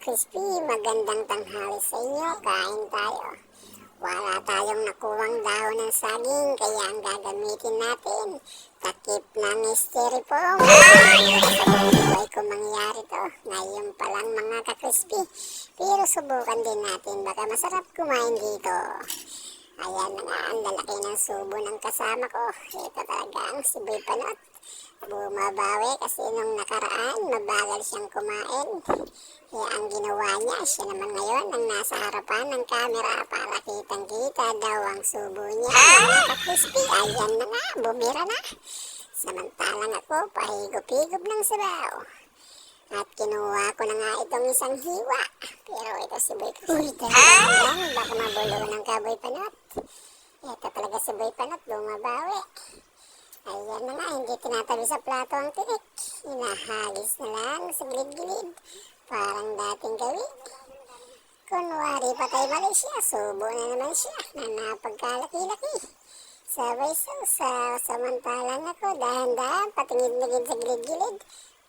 ka-crispy, magandang tanghali sa inyo. Kain tayo. Wala tayong nakuwang dahon ng saging, kaya ang gagamitin natin, takip ng styrofoam. Buhay ko mangyari to. Ngayon pa lang mga ka-crispy. Pero subukan din natin, baka masarap kumain dito. Ayan na nga, ang lalaki ng subo ng kasama ko. Ito talaga ang Siboy Panot. Bumabawi kasi nung nakaraan, mabagal siyang kumain. Kaya ang ginawa niya, siya naman ngayon ang nasa harapan ng camera para kitang-kita daw ang subo niya. Mga ka-crispy, ayan na nga, bumira na. Samantalang ako, pahigop-higop ng sabaw. At kinuha ko na nga itong isang hiwa. Pero ito si Boy Panot. Baka mabulo ng Kaboy Panot. Ito talaga si Boy Panot, bumabawi. Ayan na nga, hindi tinatabi sa plato ang tinik. Hinahagis na lang sa gilid-gilid. Parang dating gawin. Kunwari patay mali siya, subo na naman siya na napagkalaki-laki. Sabay sa samantalang ako, dahan-dahan, patingid-ligid sa gilid-gilid.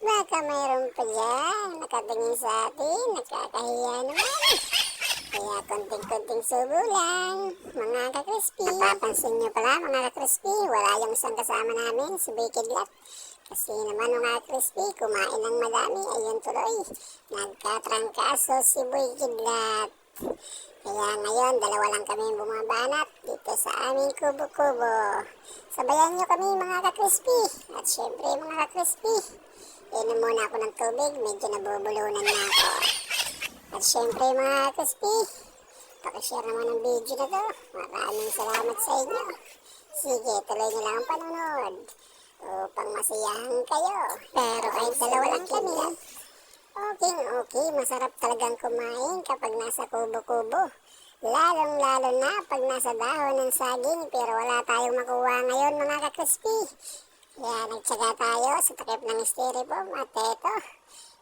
Baka mayroon pa dyan, nakatingin sa atin, nakakahiya naman. Kaya konting-konting subo lang, mga ka-crispy. Napapansin nyo pala mga ka-crispy, wala yung isang kasama namin, si Boy Kidlat. Kasi naman mga ka-crispy, kumain ng madami, ayun tuloy. Nagkatrangkaso si Boy Kidlat. Kaya ngayon, dalawa lang kami bumabanat dito sa aming kubo-kubo. Sabayan nyo kami mga ka-crispy. At syempre mga ka-crispy, inom muna ako ng tubig, medyo nabubulunan na ako. At syempre mga ka-crispy, pakishare naman ang video na to. Maraming salamat sa inyo. Sige, tuloy nyo lang ang panonood upang masiyahan kayo. Pero kahit dalawa lang kami, okay, masarap talagang kumain kapag nasa kubo-kubo. Lalong-lalo na pag nasa dahon ng saging, pero wala tayong makuha ngayon mga ka-crispy. Kaya nagtsaga tayo sa takip ng styrofoam at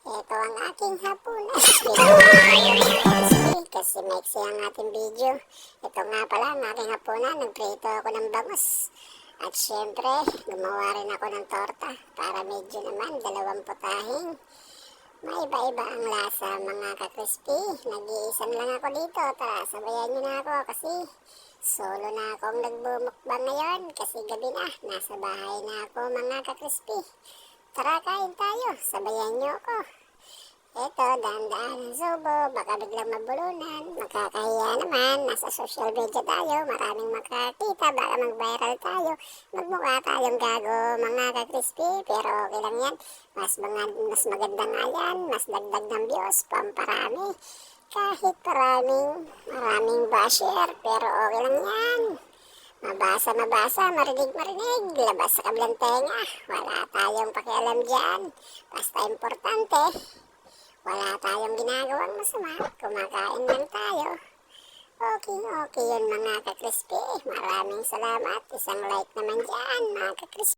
ito ang aking hapunan. Kasi maiksi ang ating video. Ito nga pala ang aking hapunan. Nagprito ako ng bangus. At syempre, gumawa rin ako ng torta para medyo naman 2 putahing. May iba-iba ang lasa mga ka-crispy. Nag-iisan lang ako dito. Tara, sabayan nyo na ako kasi solo na akong nagbumukbang ngayon. Kasi gabi na, nasa bahay na ako mga ka-crispy. Tara, kain tayo. Sabayan nyo ako. Ito, daan-daan ang subo. Baka biglang mabulunan. Makakahiya naman. Nasa social media tayo. Maraming makakita. Baka mag-viral tayo. Magmukha tayong gago mga ka-crispy. Pero okay lang yan. Mas maganda nga yan. Mas dagdag ng views. Pamparami. Kahit maraming basher. Pero okay lang yan. Mabasa, marinig, labas sa kablang tenga. Wala tayong pakialam dyan. Basta importante, wala tayong ginagawang masama. Kumakain lang tayo. Okay yun mga ka-crispy. Maraming salamat. Isang like naman dyan mga ka-crispy.